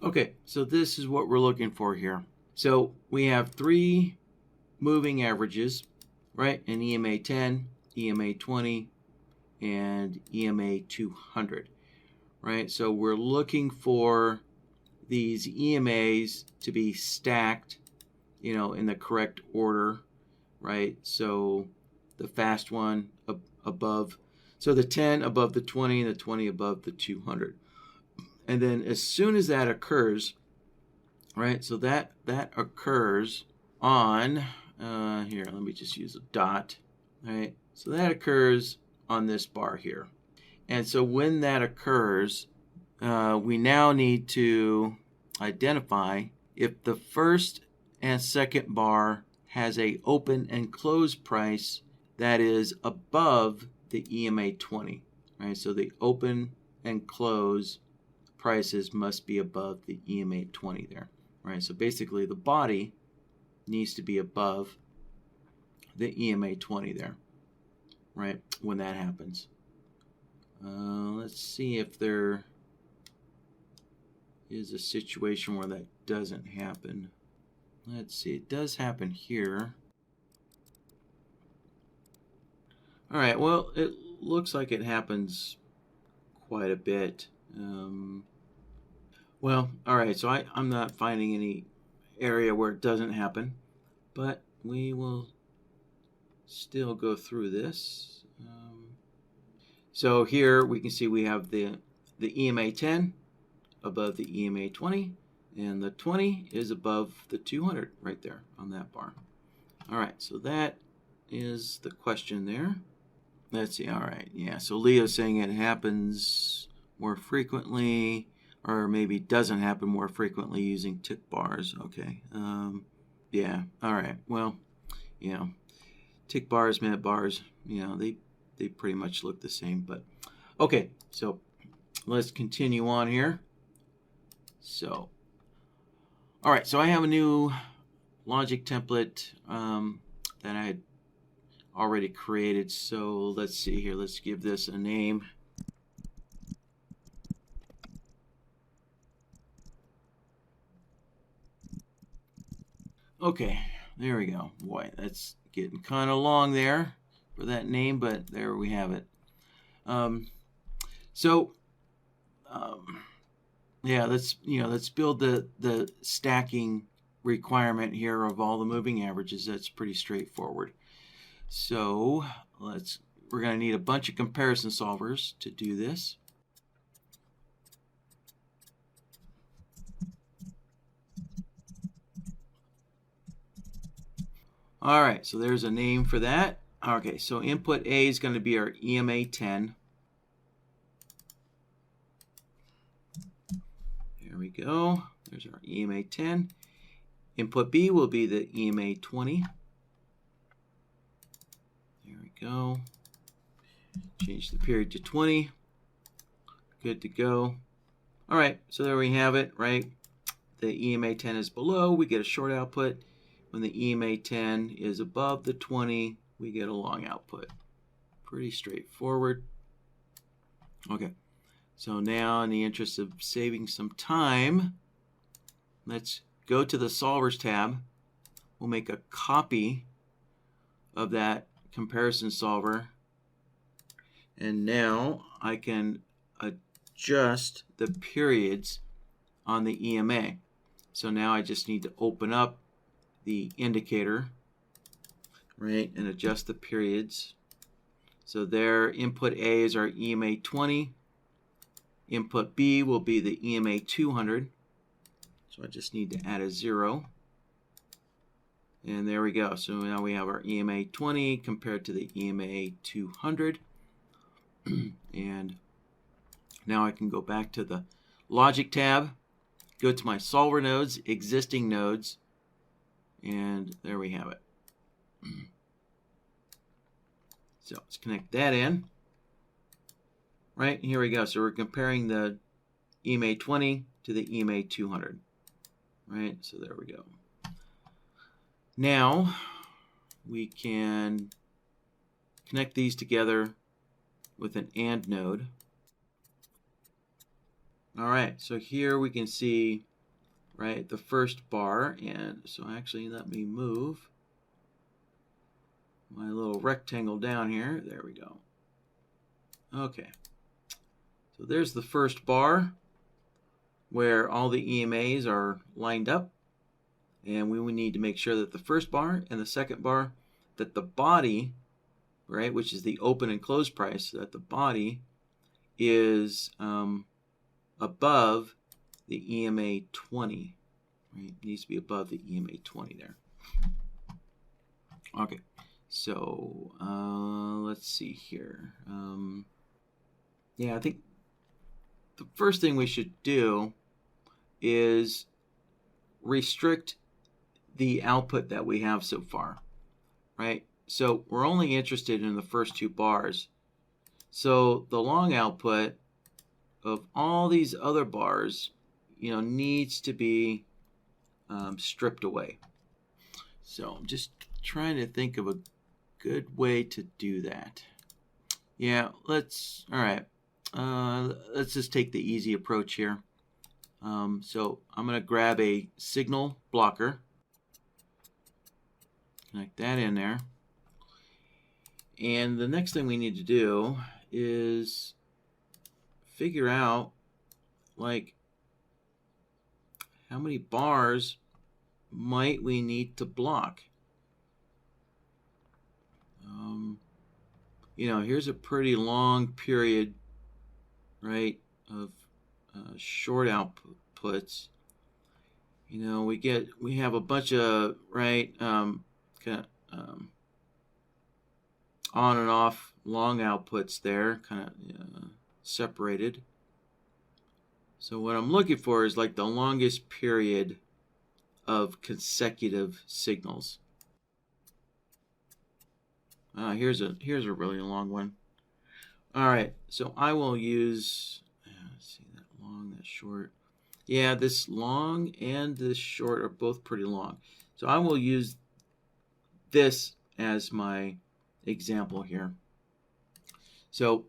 Okay, so this is what we're looking for here. So we have three moving averages, right? An EMA10, EMA20, and EMA200, right? So we're looking for these EMAs to be stacked, in the correct order, right? So the fast one above, so the 10 above the 20 and the 20 above the 200. And then as soon as that occurs, right, so that occurs on, here, let me just use a dot, right? So that occurs on this bar here. And so when that occurs, we now need to identify if the first and second bar has a open and close price that is above the EMA20, right? So the open and close prices must be above the EMA20 there, right? So basically the body needs to be above the EMA20 there, right, when that happens. Let's see if there is a situation where that doesn't happen. Let's see, it does happen here. All right, well, it looks like it happens quite a bit. Well, all right, so I'm not finding any area where it doesn't happen, but we will still go through this. So here we can see we have the EMA10 above the EMA20, and the 20 is above the 200 right there on that bar. All right, so that is the question there. Let's see, all right, yeah, so Leo's saying it happens more frequently, or maybe doesn't happen more frequently using tick bars. Okay, yeah, all right, well, tick bars, minute bars, they pretty much look the same, but okay, so let's continue on here. So, all right, so I have a new logic template that I had already created. So let's see here, let's give this a name. Okay, there we go. Boy, that's getting kind of long there for that name, but there we have it. Yeah, let's build the stacking requirement here of all the moving averages. That's pretty straightforward. So we're going to need a bunch of comparison solvers to do this. All right, so there's a name for that. Okay, so input A is going to be our EMA10. There we go. There's our EMA10. Input B will be the EMA20. There we go. Change the period to 20. Good to go. All right, so there we have it, right? The EMA10 is below, we get a short output. When the EMA10 is above the 20, we get a long output. Pretty straightforward. Okay, so now in the interest of saving some time, let's go to the Solvers tab. We'll make a copy of that comparison solver. And now I can adjust the periods on the EMA. So now I just need to open up the indicator, right, and adjust the periods. So there, input A is our EMA20. Input B will be the EMA200. So I just need to add a 0. And there we go. So now we have our EMA20 compared to the EMA200. And now I can go back to the Logic tab, go to my solver nodes, existing nodes, and there we have it. So let's connect that in. Right, here we go. So we're comparing the EMA20 to the EMA200. Right, so there we go. Now we can connect these together with an AND node. All right, so here we can see right, the first bar. And so actually let me move my little rectangle down here. There we go. Okay. So there's the first bar where all the EMAs are lined up. And we would need to make sure that the first bar and the second bar, that the body, right, which is the open and close price, that the body is above the EMA20. Right? It needs to be above the EMA20 there. Okay, so let's see here. Yeah, I think the first thing we should do is restrict the output that we have so far, right? So we're only interested in the first two bars. So the long output of all these other bars, needs to be stripped away. So I'm just trying to think of a good way to do that. Yeah, let's just take the easy approach here. So I'm going to grab a signal blocker, connect that in there. And the next thing we need to do is figure out, like, how many bars might we need to block. Here's a pretty long period, right, of short outputs. We have a bunch of, right, on and off long outputs there, kind of separated. So what I'm looking for is like the longest period of consecutive signals. Here's a really long one. All right, so I will use, let's see, that long, that short. Yeah, this long and this short are both pretty long. So I will use this as my example here. So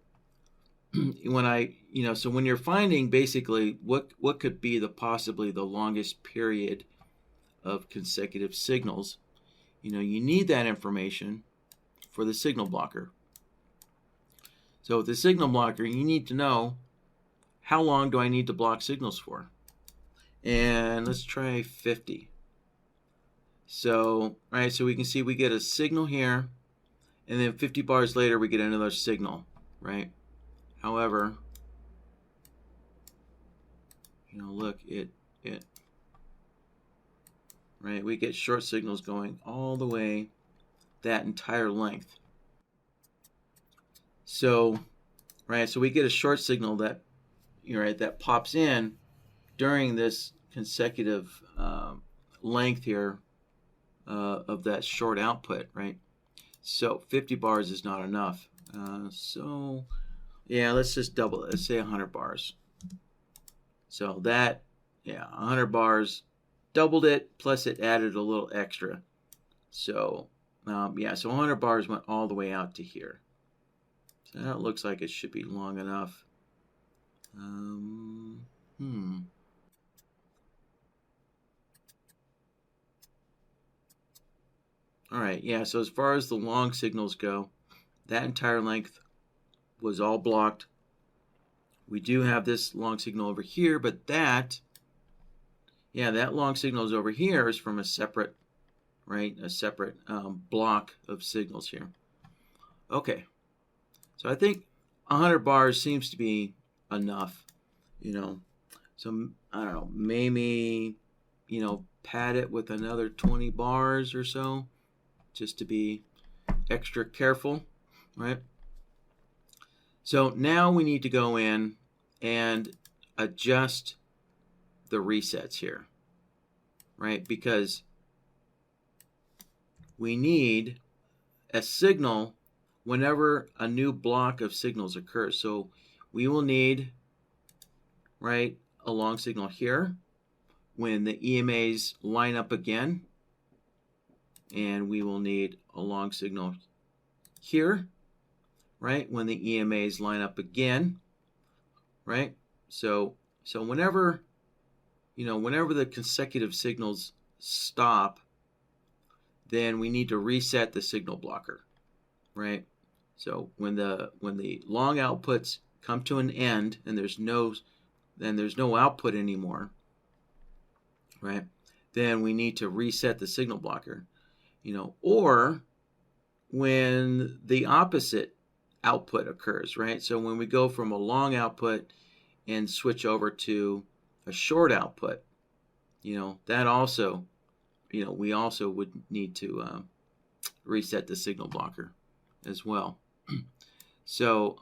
when you're finding basically what could be possibly the longest period of consecutive signals, you need that information for the signal blocker. So with the signal blocker, you need to know, how long do I need to block signals for? And let's try 50. So, right, so we can see we get a signal here, and then 50 bars later we get another signal, right? However, look, right, we get short signals going all the way that entire length. So, right, so we get a short signal that, that pops in during this consecutive length here of that short output, right? So 50 bars is not enough. So yeah, let's just double it. Let's say 100 bars. So that, 100 bars, doubled it, plus it added a little extra. So so 100 bars went all the way out to here. So that looks like it should be long enough. All right, yeah, so as far as the long signals go, that entire length was all blocked. We do have this long signal over here, but that long signal is over here is from a separate, right, block of signals here. Okay, so I think 100 bars seems to be enough, So I don't know, maybe, pad it with another 20 bars or so, just to be extra careful, right? So now we need to go in and adjust the resets here, right? Because we need a signal whenever a new block of signals occurs. So we will need, right, a long signal here when the EMAs line up again, and we will need a long signal here, right, when the EMAs line up again, right? So whenever, whenever the consecutive signals stop, then we need to reset the signal blocker, right? So when the long outputs come to an end and there's no output anymore, right? Then we need to reset the signal blocker, or when the opposite output occurs, right? So when we go from a long output and switch over to a short output, that also, we also would need to reset the signal blocker as well. So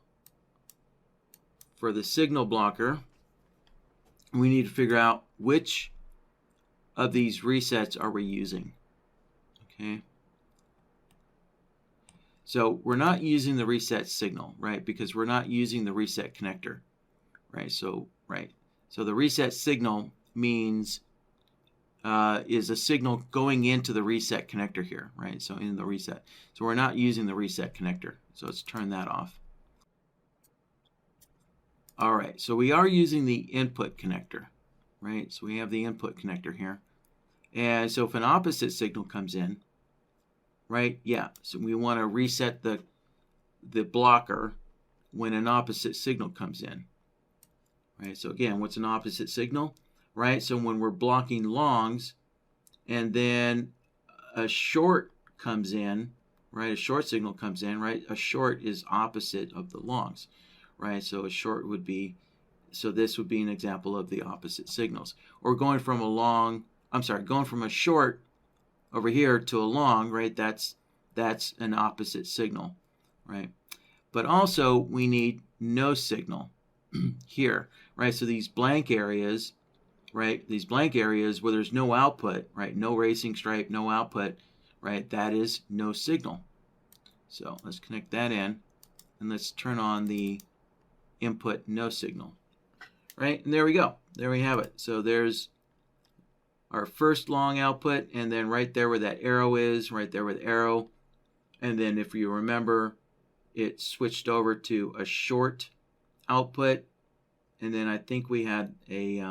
for the signal blocker, we need to figure out which of these resets are we using. Okay. So we're not using the reset signal, right? Because we're not using the reset connector, right? So the reset signal means is a signal going into the reset connector here, right? So in the reset. So we're not using the reset connector. So let's turn that off. All right, so we are using the input connector, right? So we have the input connector here. And so if an opposite signal comes in, right? Yeah, so we want to reset the blocker when an opposite signal comes in, right? So again, what's an opposite signal, right? So when we're blocking longs and then a short comes in, right? A short signal comes in, right? A short is opposite of the longs, right? So a short would be, so this would be an example of the opposite signals. Or going from going from a short over here to a long, right? That's an opposite signal, right? But also we need no signal here, right? So these blank areas, right? These blank areas where there's no output, right? No racing stripe, no output, right? That is no signal. So let's connect that in and let's turn on the input no signal, right? And there we go. There we have it. So there's our first long output, and then right there where that arrow is, right there with arrow, and then if you remember, it switched over to a short output, and then I think we had a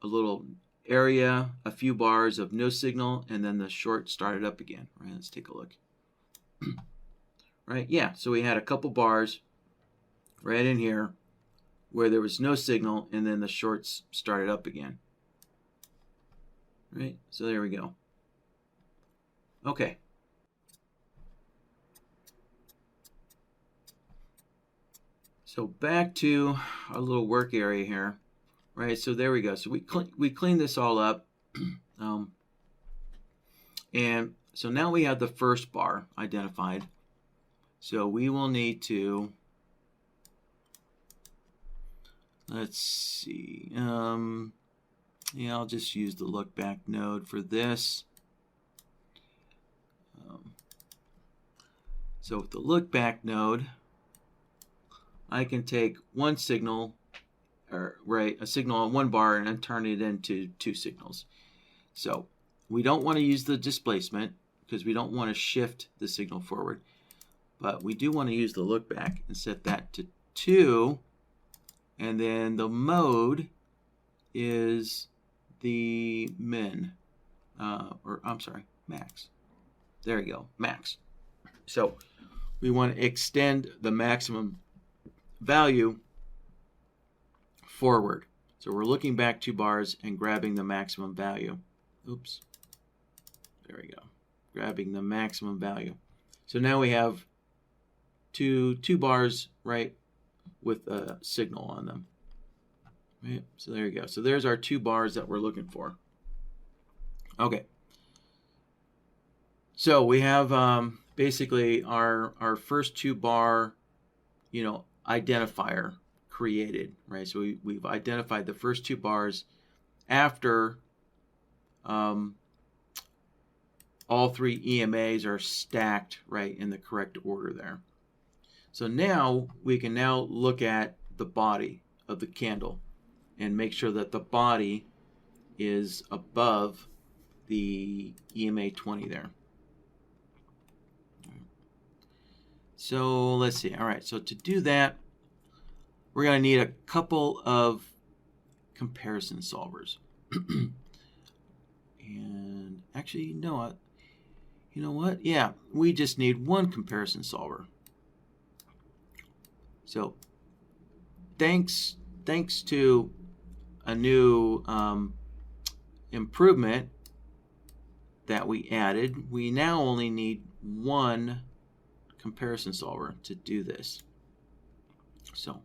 little area, a few bars of no signal, and then the short started up again. Right, let's take a look. Right, yeah, so we had a couple bars right in here where there was no signal, and then the shorts started up again. Right, so there we go. Okay. So back to our little work area here. Right, so there we go. So we cleaned this all up. And so now we have the first bar identified. So we will need to, let's see, yeah, I'll just use the look back node for this. So with the look back node, I can take one signal, or right, a signal on one bar and then turn it into two signals. So we don't want to use the displacement because we don't want to shift the signal forward, but we do want to use the look back and set that to 2, and then the mode is the min, or I'm sorry, max. There you go, max. So we want to extend the maximum value forward. So we're looking back 2 bars and grabbing the maximum value. Oops. There we go. Grabbing the maximum value. So now we have two bars, right, with a signal on them. Right? So there you go. So there's our 2 bars that we're looking for. Okay. So we have basically our first 2 bar, identifier created, right? So we've identified the first 2 bars after all 3 EMAs are stacked, right, in the correct order there. So now we can now look at the body of the candle and make sure that the body is above the EMA20 there. So let's see. All right, so to do that, we're going to need a couple of comparison solvers. And actually, you know what? Yeah, we just need one comparison solver. So thanks to a new improvement that we added, we now only need one comparison solver to do this. So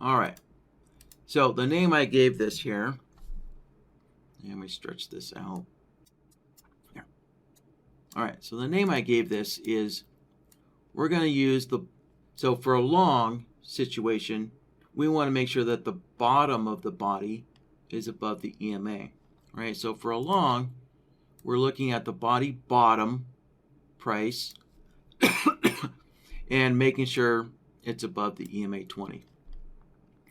all right, so the name I gave this here, and we stretch this out here. All right, so the name I gave this is, we're going to use so for a long situation, we want to make sure that the bottom of the body is above the EMA, right? So for a long, we're looking at the body bottom price and making sure it's above the EMA20,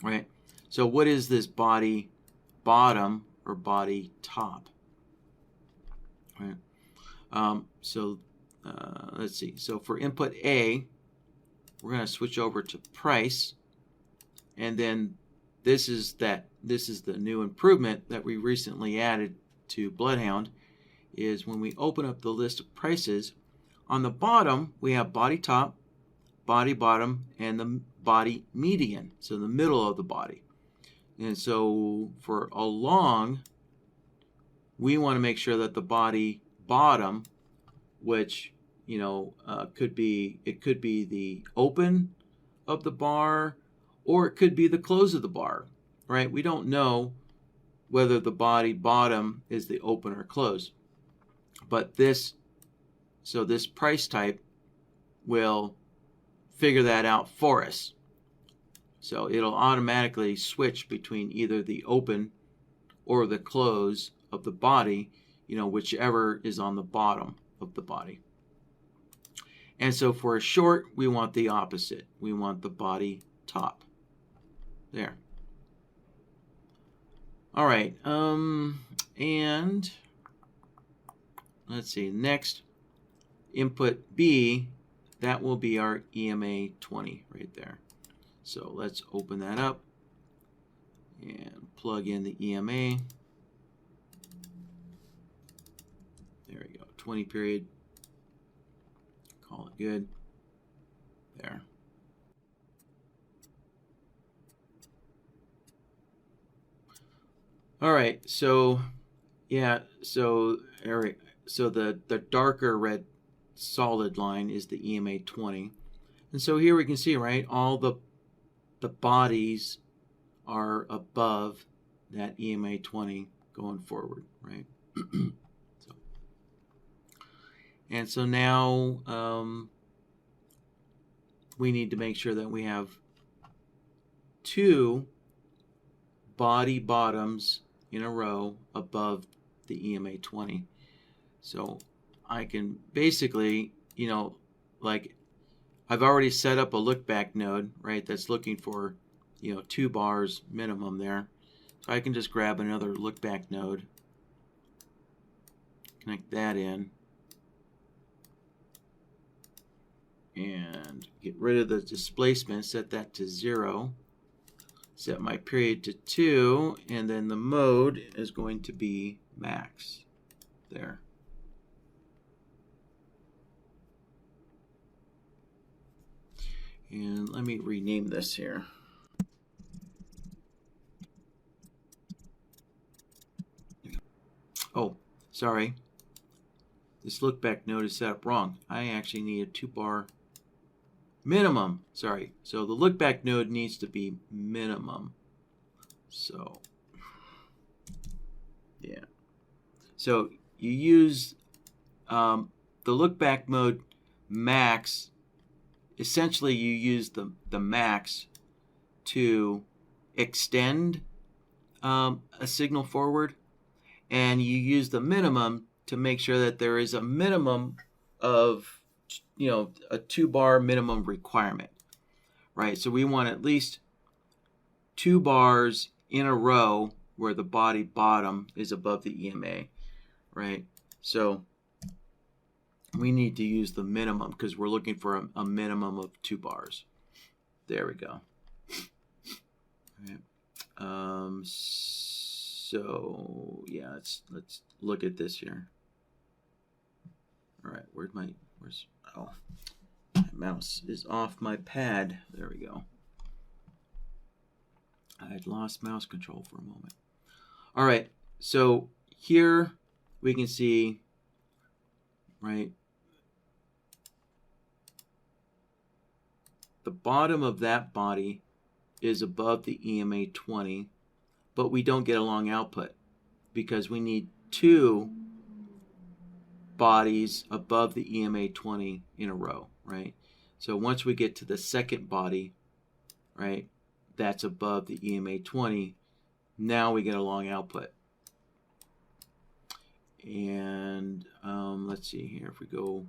right? So what is this body bottom or body top, right? Let's see. So for input A, we're going to switch over to price, and then this is the new improvement that we recently added to BloodHound. Is when we open up the list of prices, on the bottom we have body top, body bottom, and the body median, so the middle of the body. And so for a long, we want to make sure that the body bottom, which could be the open of the bar, or it could be the close of the bar, right? We don't know whether the body bottom is the open or close, but this price type will figure that out for us. So it'll automatically switch between either the open or the close of the body, whichever is on the bottom of the body. And so for a short, we want the opposite. We want the body top. There. All right. And let's see. Next, input B, that will be our EMA20 right there. So let's open that up and plug in the EMA. There we go. 20 period. Call it good. There. All right, so yeah, so the darker red solid line is the EMA20. And so here we can see, right, all the bodies are above that EMA20 going forward, right? So now we need to make sure that we have two body bottoms in a row above the EMA20. So I can basically, like I've already set up a look back node, right, that's looking for, 2 bars minimum there. So I can just grab another look back node, connect that in, and get rid of the displacement, set that to 0, set my period to 2, and then the mode is going to be max. There. And let me rename this here. Oh, sorry. This look back node is set up wrong. I actually need a 2-bar minimum. Sorry. So the look back node needs to be minimum. So, yeah. So you use the look back mode max. Essentially, you use the max to extend a signal forward, and you use the minimum to make sure that there is a minimum of, a 2-bar minimum requirement, right? So we want at least 2 bars in a row where the body bottom is above the EMA, right? So we need to use the minimum because we're looking for a minimum of 2 bars. There we go. All right. So yeah, let's look at this here. All right, where's oh, my mouse is off my pad. There we go. I had lost mouse control for a moment. All right, so here we can see, right, the bottom of that body is above the EMA20, but we don't get a long output because we need 2 bodies above the EMA20 in a row, right? So once we get to the second body, right, that's above the EMA20, now we get a long output. And let's see here, if we go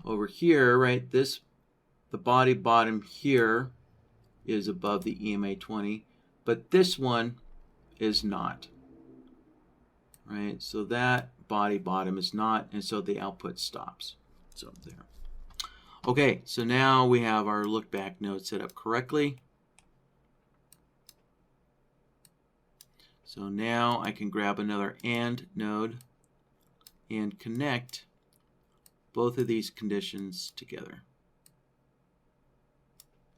over here, right, the body bottom here is above the EMA20, but this one is not, right? So that body bottom is not, and so the output stops. So there. Okay, so now we have our look back node set up correctly. So now I can grab another AND node and connect both of these conditions together.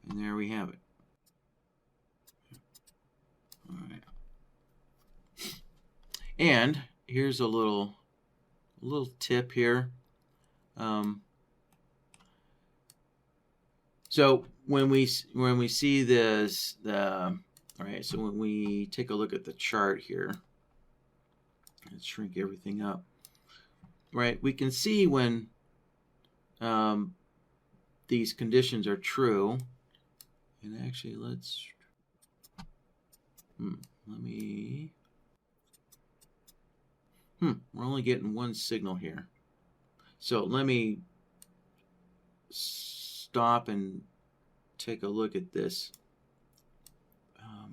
And there we have it. All right. And here's a little tip here. So when we see this, all right, so when we take a look at the chart here, let's shrink everything up. Right, we can see when these conditions are true. And actually, let's we're only getting 1 signal here. So let me stop and take a look at this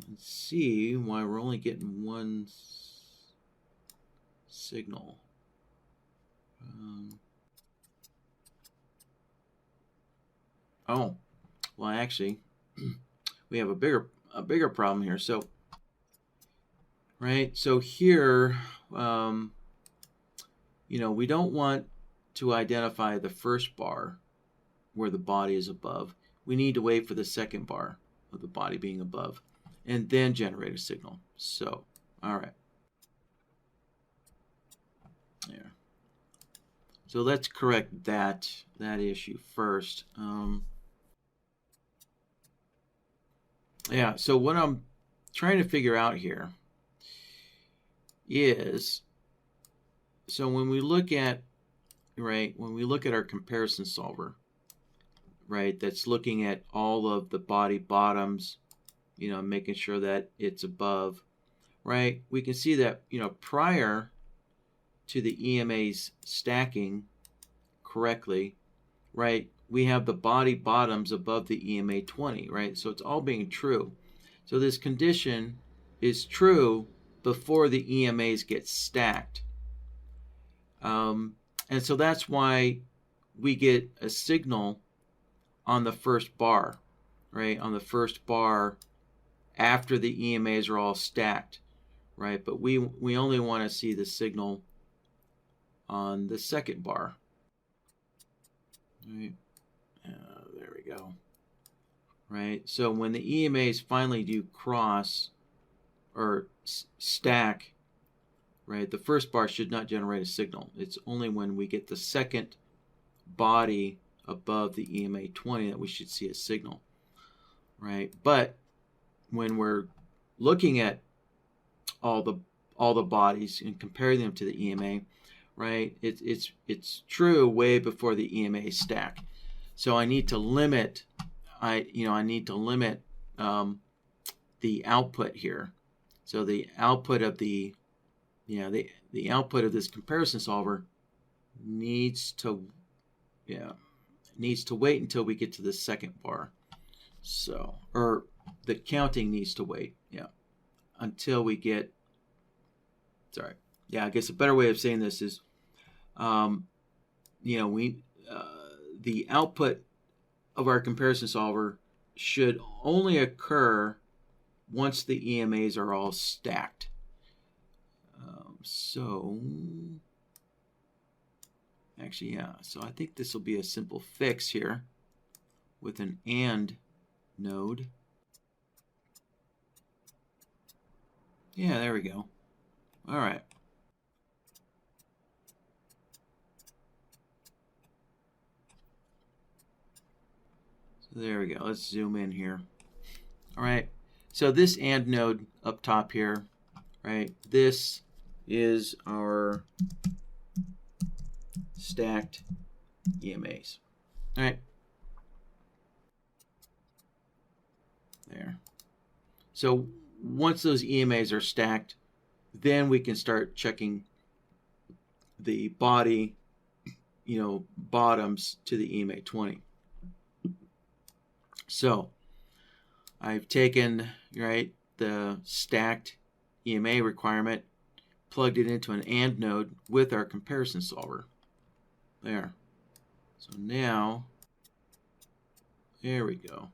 and see why we're only getting 1 signal. Oh, well, actually, we have a bigger problem here. So, right, so here, you know, we don't want to identify the first bar where the body is above. We need to wait for the second bar of the body being above and then generate a signal. So, all right. There. So let's correct that issue first. Yeah, so what I'm trying to figure out here is, so when we look at, right, when we look at our comparison solver, right, that's looking at all of the body bottoms, you know, making sure that it's above, right, we can see that, you know, prior to the EMAs stacking correctly, right, we have the body bottoms above the EMA20, right? So it's all being true. So this condition is true before the EMAs get stacked. And so that's why we get a signal on the first bar, right? On the first bar after the EMAs are all stacked, right? But we only want to see the signal on the second bar, right? There we go. Right, so when the EMAs finally do cross or stack, right, the first bar should not generate a signal. It's only when we get the second body above the EMA20 that we should see a signal, right? But when we're looking at all the bodies and comparing them to the EMA, right, it's true way before the EMA stack. So I need to limit, I need to limit the output here. So the output of the output of this comparison solver needs to wait until we get to the second bar. So, or the counting needs to wait, until we get. Sorry, I guess a better way of saying this is, the output of our comparison solver should only occur once the EMAs are all stacked. So actually, yeah, so I think this will be a simple fix here with an AND node. Yeah, there we go. All right. So there we go. Let's zoom in here. All right. So this AND node up top here, right? This is our stacked EMAs. All right. There. So once those EMAs are stacked, then we can start checking the body, bottoms to the EMA20. So I've taken, right, the stacked EMA requirement, plugged it into an AND node with our comparison solver. There. So now, there we go.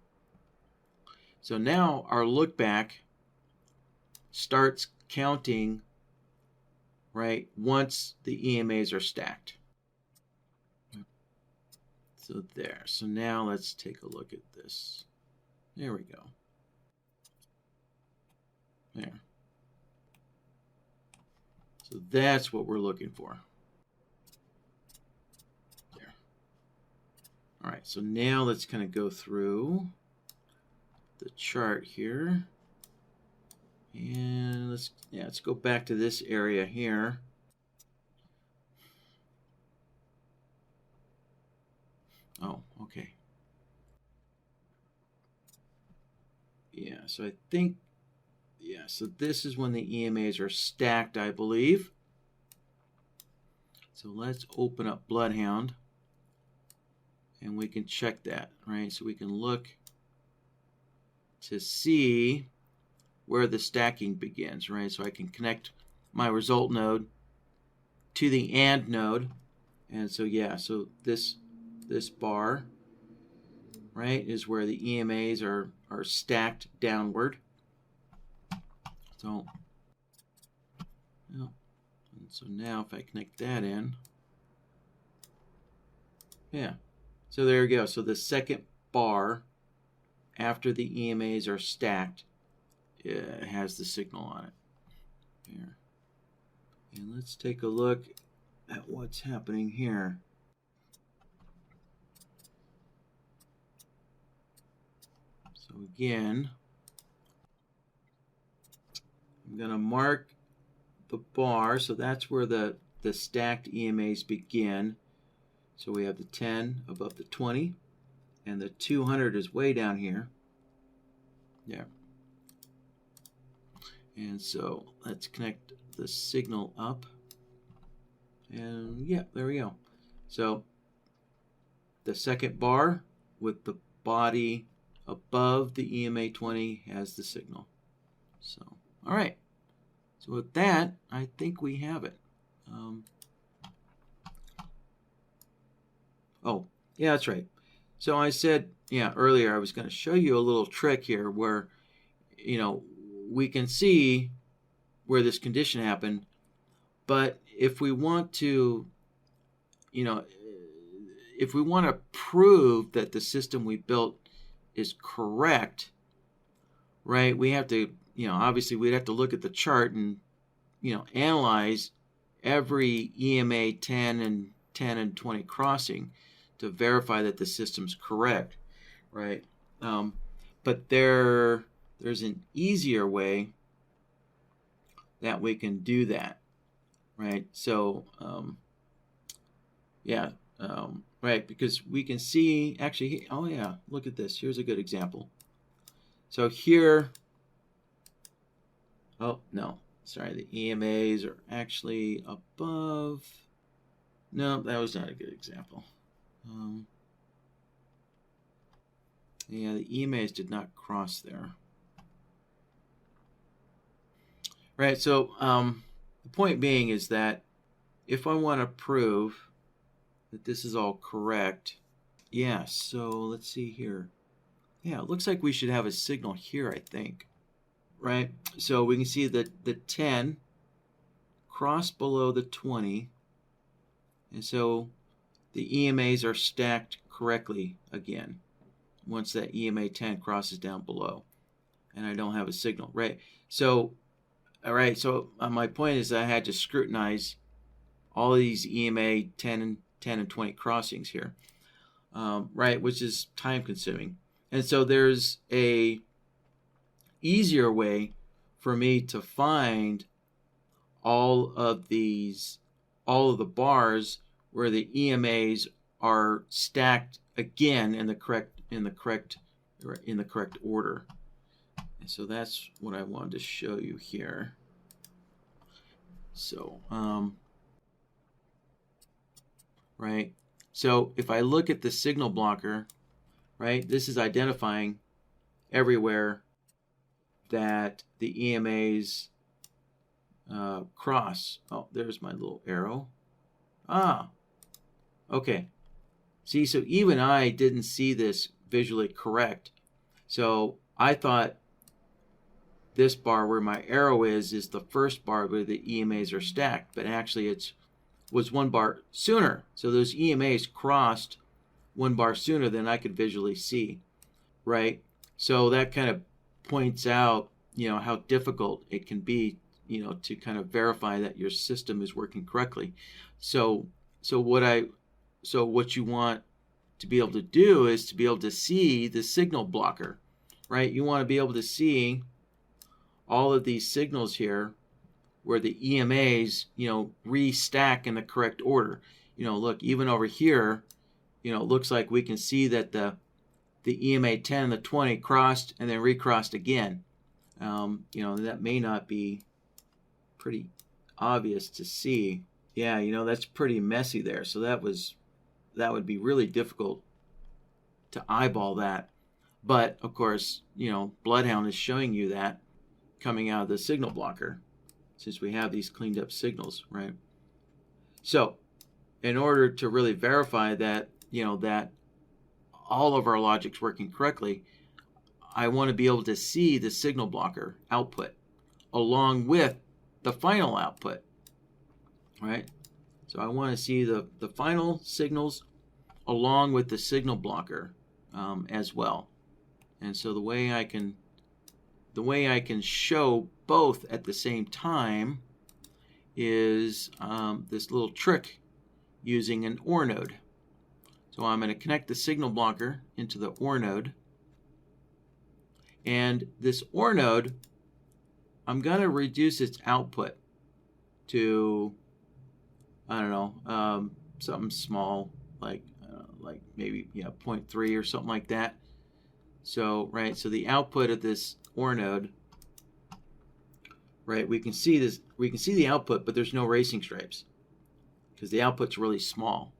So now our look back starts counting, right, once the EMAs are stacked. So there. So now let's take a look at this. There we go. There. So that's what we're looking for. There. All right, so now let's kind of go through the chart here. And let's go back to this area here. Oh, okay. Yeah, so I think, yeah, so this is when the EMAs are stacked, I believe. So let's open up BloodHound and we can check that, right? So we can look to see where the stacking begins, right? So I can connect my result node to the AND node. And so, yeah, so this bar, right, is where the EMAs are stacked downward. So, and so now if I connect that in, yeah, so there we go. So the second bar after the EMAs are stacked has the signal on it. Here. And let's take a look at what's happening here. So again, I'm going to mark the bar, so that's where the stacked EMAs begin. So we have the 10 above the 20, and the 200 is way down here. Yeah. And so let's connect the signal up. And yeah, there we go. So the second bar with the body above the EMA20 has the signal. So, all right. So with that, I think we have it. Oh, yeah, that's right. So I said, yeah, earlier I was going to show you a little trick here where, we can see where this condition happened, but if we want to, if we want to prove that the system we built is correct, right, we have to, obviously we'd have to look at the chart and, analyze every EMA 10 and 20 crossing to verify that the system's correct, right? But there's an easier way that we can do that, right? So, right, because we can see, actually, oh yeah, look at this. Here's a good example. So here, oh, no, sorry, the EMAs are actually above. No, that was not a good example. Yeah, the EMAs did not cross there. Right, so the point being is that if I want to prove that this is all correct. Yeah, so let's see here. Yeah, it looks like we should have a signal here, I think. Right? So we can see that the 10 crossed below the 20. And so the EMAs are stacked correctly again once that EMA10 crosses down below. And I don't have a signal, right? So, all right, so my point is I had to scrutinize all of these EMA 10 and 20 crossings here, right, which is time consuming. And so there's a easier way for me to find all of the bars where the EMAs are stacked again in the correct order. And so that's what I wanted to show you here. So right, so if I look at the signal blocker, right, this is identifying everywhere that the EMAs cross. Oh, there's my little arrow. Ah, okay. See, so even I didn't see this visually correct. So I thought this bar where my arrow is the first bar where the EMAs are stacked, but actually it was one bar sooner. So those EMAs crossed one bar sooner than I could visually see, right? So that kind of points out, how difficult it can be, to kind of verify that your system is working correctly. So what you want to be able to do is to be able to see the signal blocker, right? You want to be able to see all of these signals here where the EMAs, restack in the correct order. Look, even over here, it looks like we can see that the EMA 10 and the 20 crossed and then recrossed again. That may not be pretty obvious to see. Yeah, that's pretty messy there. So that would be really difficult to eyeball that. But of course, BloodHound is showing you that coming out of the signal blocker, since we have these cleaned up signals, right? So in order to really verify that, that all of our logic's working correctly, I want to be able to see the signal blocker output along with the final output, right? So I want to see the final signals along with the signal blocker as well. And so the way I can show both at the same time is this little trick using an OR node. So I'm going to connect the signal blocker into the OR node. And this OR node, I'm going to reduce its output to, I don't know, something small, like maybe 0.3 or something like that. So, right, so the output of this OR node, right, we can see the output, but there's no racing stripes because the output's really small.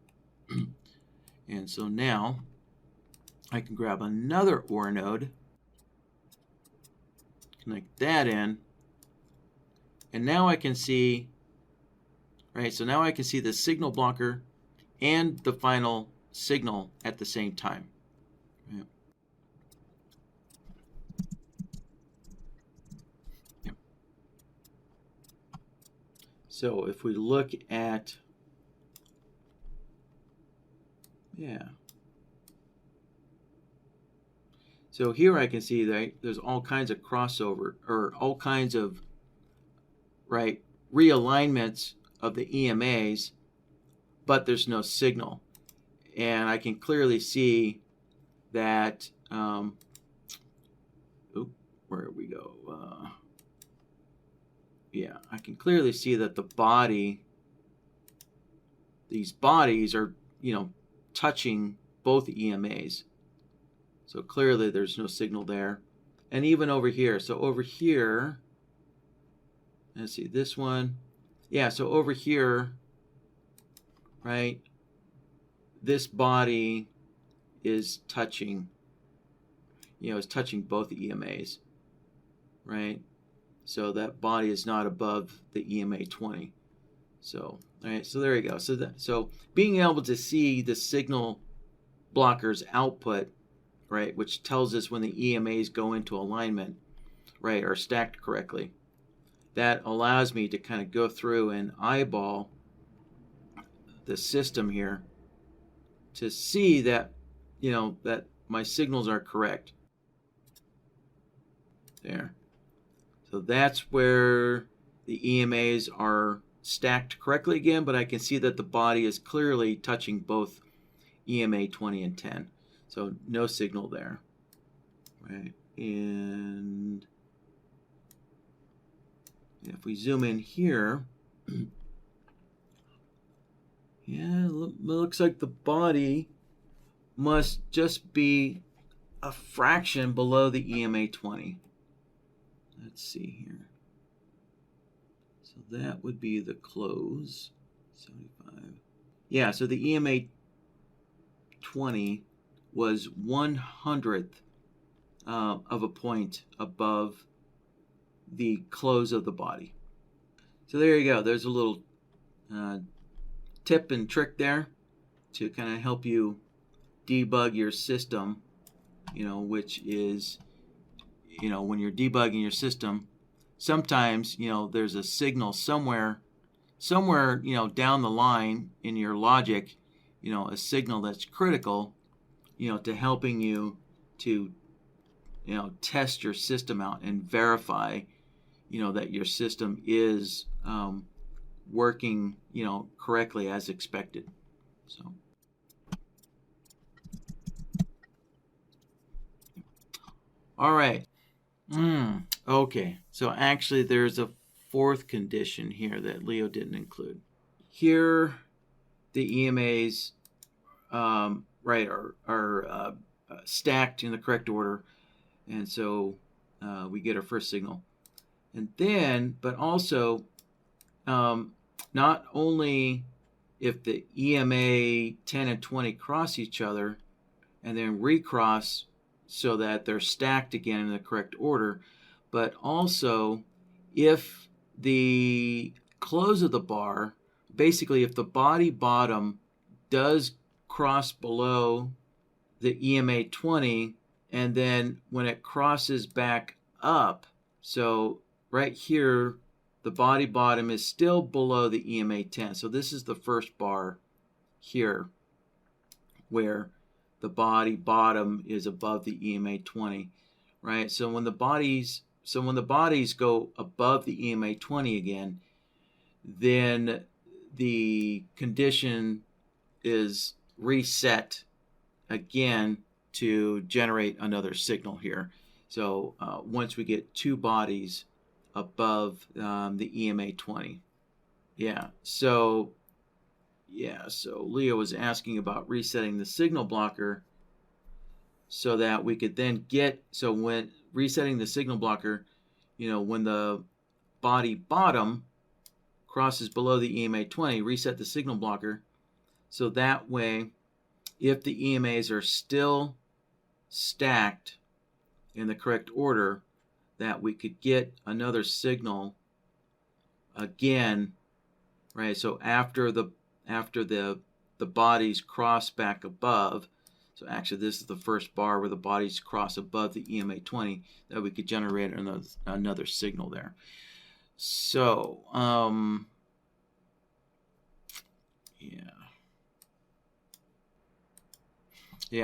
And so now I can grab another OR node, connect that in, and now I can see, right, so now I can see the signal blocker and the final signal at the same time. Right. Yep. So if we look at, so here I can see that there's all kinds of crossover, or all kinds of, right, realignments of the EMAs, but there's no signal. And I can clearly see that, where we go? I can clearly see that these bodies are, touching both EMAs. So clearly there's no signal there. And even over here. So over here, let's see, this one. Yeah, so over here, right, this body is touching, is touching both the EMAs, right? So that body is not above the EMA20. So, all right, so there you go. So being able to see the signal blocker's output, right, which tells us when the EMAs go into alignment, right, are stacked correctly. That allows me to kind of go through and eyeball the system here to see that, that my signals are correct. There. So that's where the EMAs are stacked correctly again, but I can see that the body is clearly touching both EMA20 and 10. So no signal there. Right. And if we zoom in here, yeah, looks like the body must just be a fraction below the EMA20. Let's see here. So that would be the close, 75. Yeah, so the EMA20 was 1/100th of a point above the close of the body. So there you go. There's a little tip and trick there to kind of help you debug your system, which is, when you're debugging your system, sometimes, there's a signal somewhere, down the line in your logic, a signal that's critical, to helping you to, test your system out and verify, that your system is working, correctly as expected. So. All right. Okay. So actually, there's a fourth condition here that Leo didn't include. Here, the EMAs, right, are stacked in the correct order, and so we get our first signal. And then, but also, not only if the EMA 10 and 20 cross each other and then recross so that they're stacked again in the correct order, but also if the close of the bar, basically if the body bottom does cross below the EMA20, and then when it crosses back up, so right here, the body bottom is still below the EMA10. So this is the first bar here where the body bottom is above the EMA20, right? So when the bodies go above the EMA20 again, then the condition is reset again to generate another signal here. So once we get two bodies above the EMA20. So Leo was asking about resetting the signal blocker so that we could then when resetting the signal blocker, when the body bottom crosses below the EMA20, reset the signal blocker so that way if the EMAs are still stacked in the correct order, that we could get another signal again, right? So after the bodies cross back above, so actually this is the first bar where the bodies cross above the EMA20, that we could generate another signal there. So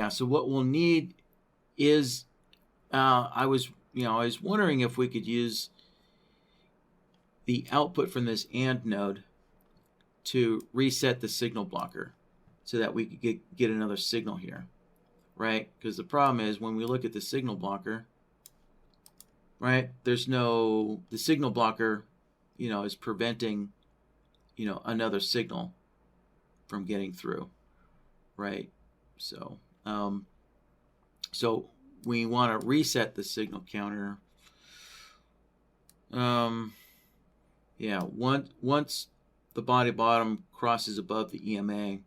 so what we'll need is I was wondering if we could use the output from this AND node to reset the signal blocker so that we could get another signal here, right? Because the problem is when we look at the signal blocker, right, the signal blocker, is preventing, another signal from getting through, right? So, so we want to reset the signal counter. Once the body bottom crosses above the EMA,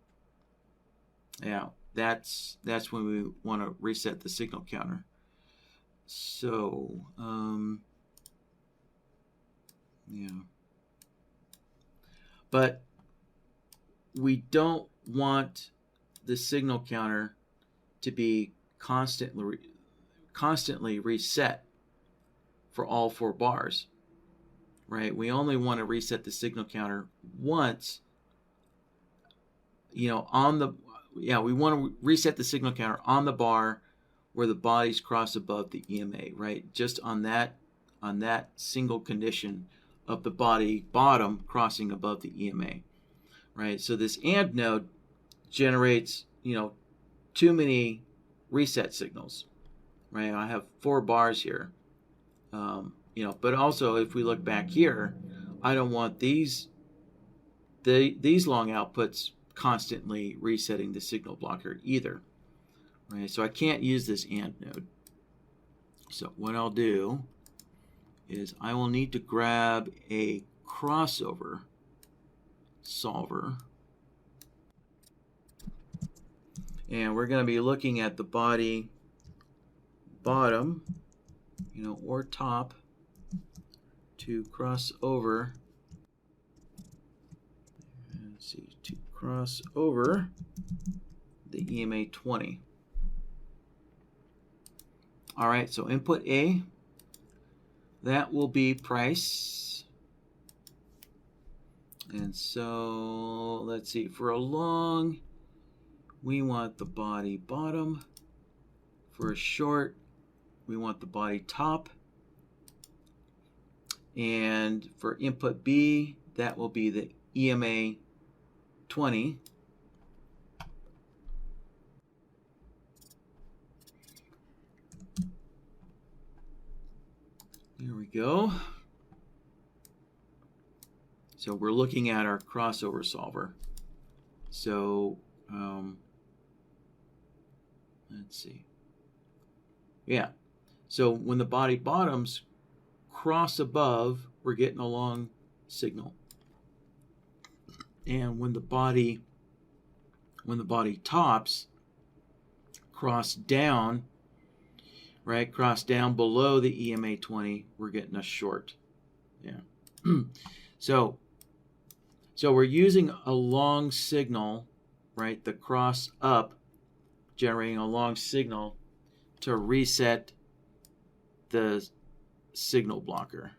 that's when we want to reset the signal counter. So, but we don't want the signal counter to be constantly reset for all 4 bars, right? We only want to reset the signal counter once, we want to reset the signal counter on the bar where the bodies cross above the EMA, right? Just on that single condition of the body bottom crossing above the EMA, right? So this AND node generates, too many reset signals, right? I have 4 bars here, but also if we look back here, I don't want these long outputs constantly resetting the signal blocker either, right? So I can't use this AND node. So what I'll do is I will need to grab a crossover solver, and we're going to be looking at the body bottom, or top to cross over. Let's see, to cross over the EMA20. All right, so input A, that will be price. And so let's see, for a long, we want the body bottom. For a short, we want the body top. And for input B, that will be the EMA20. There we go. So we're looking at our crossover solver. So let's see. Yeah. So when the body bottoms cross above, we're getting a long signal. And when the body tops cross down, right, cross down below the EMA20, we're getting a short. Yeah. So we're using a long signal, right, the cross up, generating a long signal to reset the signal blocker.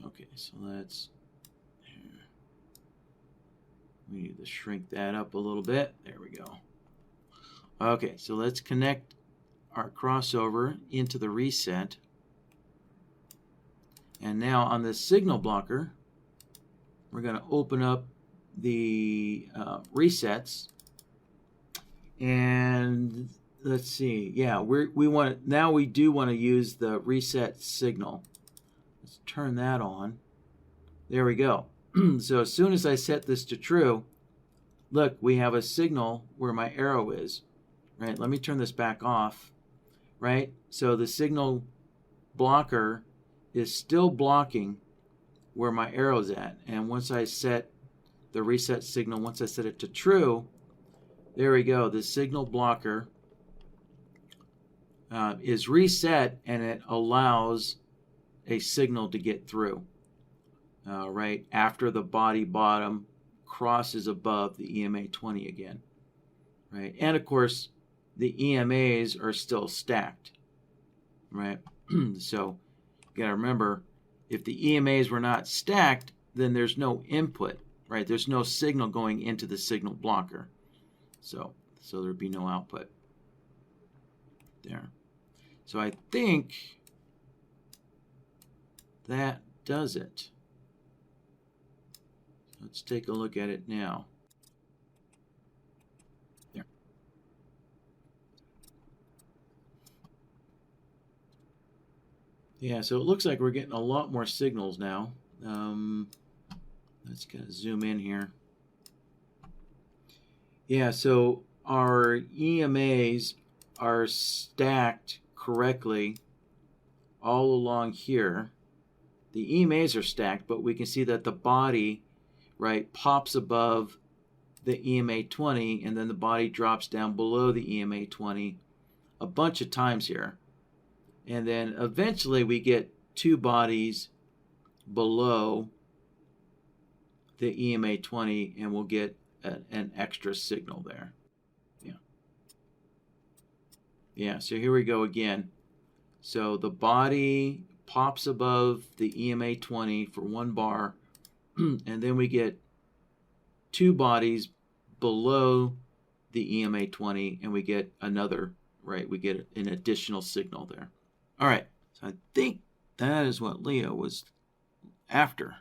Okay, so we need to shrink that up a little bit. There we go. Okay, so let's connect our crossover into the reset. And now on the signal blocker, we're going to open up the resets. And let's see. Yeah, we do want to use the reset signal. Let's turn that on. There we go. So as soon as I set this to true, look, we have a signal where my arrow is, right? Let me turn this back off, right? So the signal blocker is still blocking where my arrow's at. And once I set the reset signal, once I set it to true, there we go. The signal blocker is reset, and it allows a signal to get through, right after the body bottom crosses above the EMA20 again, right? And of course, the EMAs are still stacked, right? So you got to remember, if the EMAs were not stacked, then there's no input, right? There's no signal going into the signal blocker. So there'd be no output there. So I think that does it. Let's take a look at it now. There. Yeah, so it looks like we're getting a lot more signals now. Let's kind of zoom in here. Yeah, so our EMAs are stacked correctly all along here. The EMAs are stacked, but we can see that the body, right, pops above the EMA20, and then the body drops down below the EMA20 a bunch of times here. And then eventually we get 2 bodies below the EMA20 and we'll get an extra signal there. Yeah, so here we go again. So the body pops above the EMA20 for 1 bar, and then we get 2 bodies below the EMA20, and we get another, right? We get an additional signal there. All right, so I think that is what Leo was after.